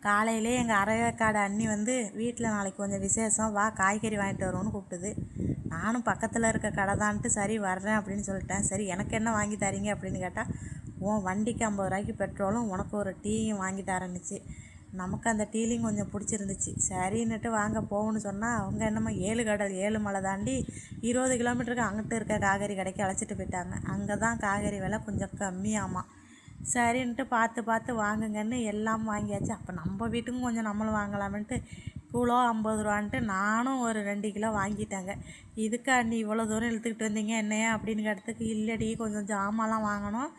காலையிலே எங்கள் அரைவேக்காடு அண்ணி வந்து வீட்டில் நாளைக்கு கொஞ்சம் விசேஷம் வா காய்கறி வாங்கிட்டு வருவோன்னு கூப்பிட்டுது. நானும் பக்கத்தில் இருக்க கடை தான்ட்டு சரி வர்றேன் அப்படின்னு சொல்லிட்டேன். சரி எனக்கு என்ன வாங்கி தரீங்க அப்படின்னு கேட்டால், உன் வண்டிக்கு 50 ரூபாய்க்கு பெட்ரோலும் உனக்கு ஒரு டீயும் வாங்கி தரேன்னுச்சு. நமக்கு அந்த டீலையும் கொஞ்சம் பிடிச்சிருந்துச்சு. சரின்னுட்டு வாங்க போகணுன்னு சொன்னால் அவங்க என்னமோ 7 கடல் 7 மலை தாண்டி 20 கிலோமீட்டருக்கு அங்கிட்டு இருக்க காய்கறி கடைக்கு அழைச்சிட்டு போயிட்டாங்க. அங்கே தான் காய்கறி விலை கொஞ்சம் கம்மியாமா. சரின்ட்டு பார்த்து பார்த்து வாங்குங்கன்னு எல்லாம் வாங்கியாச்சு. அப்போ நம்ம வீட்டுக்கும் கொஞ்சம் நம்மளும் வாங்கலாமன்ட்டு கிலோ 50 ரூபான்ட்டு நானும் ஒரு 2 கிலோ வாங்கிட்டேங்க. இதுக்கா நீ இவ்வளோ தூரம் இழுத்துக்கிட்டு வந்தீங்க என்னையா அப்படின்னு கேட்டதுக்கு, இல்லடி கொஞ்சம் ஜாமான்லாம் வாங்கணும்,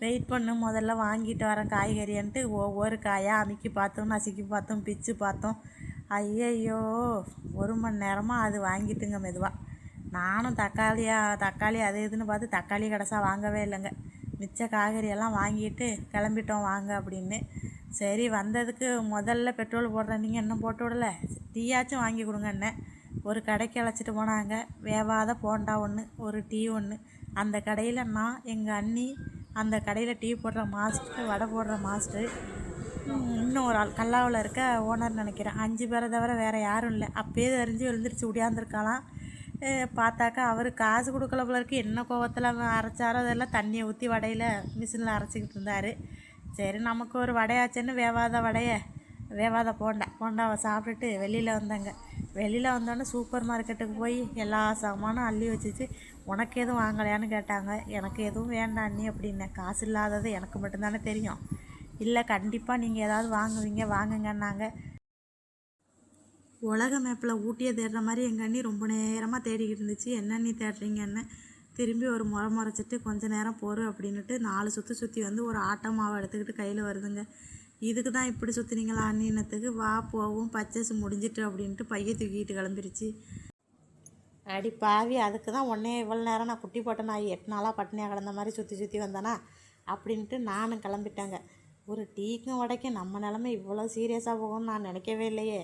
வெயிட் பண்ணு முதல்ல வாங்கிட்டு வரேன் காய்கறின்ட்டு ஒவ்வொரு காயாக அமுக்கி பார்த்தோம், நசுக்கி பார்த்தோம், பிச்சு பார்த்தோம். ஐயையோ 1 மணி நேரமாக அது வாங்கிட்டுங்க மெதுவாக. நானும் தக்காளி அது இதுன்னு பார்த்து தக்காளி கடைசாக வாங்கவே இல்லைங்க. மிச்ச காய்கறியெல்லாம் வாங்கிட்டு கிளம்பிட்டோம் வாங்க அப்படின்னு. சரி வந்ததுக்கு முதல்ல பெட்ரோல் போடுறேன், நீங்கள் என்ன போட்டு விடலை, டீயாச்சும் வாங்கி கொடுங்க என்ன. ஒரு கடைக்கு அழைச்சிட்டு போனாங்க. வேவாத போண்டா ஒன்று, ஒரு டீ ஒன்று. அந்த கடையில் நான், எங்கள் அண்ணி, அந்த கடையில் டீ போடுற மாஸ்டர், வடை போடுற மாஸ்டர், இன்னும் ஒரு ஆள் கல்லாவில் இருக்க ஓனர் நினைக்கிறேன். 5 பேரை தவிர வேறு யாரும் இல்லை. அப்பயே தெரிஞ்சு எழுந்திரிச்சு உடையாந்துருக்கலாம். பார்த்தாக்கா அவர் காசு கொடுக்கல போல இருக்கு. என்ன கோவத்தில் அரைச்சாரோ அதெல்லாம் தண்ணியை ஊற்றி வடையில் மிஷினில் அரைச்சிக்கிட்டு இருந்தார். சரி நமக்கு ஒரு வடையாச்சுன்னு வேவாத போண்டாவை சாப்பிட்டுட்டு வெளியில் வந்தேங்க. வெளியில் வந்தோடனே சூப்பர் மார்க்கெட்டுக்கு போய் எல்லா சாமானும் அள்ளி வச்சுச்சு. உனக்கு எதுவும் வாங்கலையான்னு கேட்டாங்க. எனக்கு எதுவும் வேண்டாம் அண்ணி அப்படின்னேன். காசு இல்லாதது எனக்கு மட்டும்தானே தெரியும். இல்லை கண்டிப்பாக நீங்கள் ஏதாவது வாங்குவீங்க வாங்குங்கன்னாங்க. உலக மேப்பில் ஊட்டியை தேடுற மாதிரி எங்கள் அண்ணி ரொம்ப நேரமாக தேடிக்கிட்டு இருந்துச்சு. என்ன அண்ணி தேடுறீங்கன்னு திரும்பி ஒரு முறைச்சிட்டு கொஞ்ச நேரம் போரு அப்படின்ட்டு 4 சுற்றி வந்து ஒரு ஆட்டோ மாவை எடுத்துக்கிட்டு கையில் வருதுங்க. இதுக்கு தான் இப்படி சுற்றுனீங்களா அண்ணினத்துக்கு, வா போவும் பர்ச்சேஸ் முடிஞ்சிட்டு அப்படின்ட்டு பையை தூக்கிட்டு கிளம்பிருச்சு. அடி பாவி, அதுக்கு தான் உடனே இவ்வளோ நேரம் நான் குட்டி போட்ட நான் 8 நாளாக பட்டினியாக கிடந்த மாதிரி சுற்றி வந்தேனா அப்படின்ட்டு நானும் கிளம்பிட்டேங்க. ஒரு டீக்கும் வடைக்கும் நம்ம நிலமை இவ்வளோ சீரியஸாக போகும்னு நான் நினைக்கவே இல்லையே.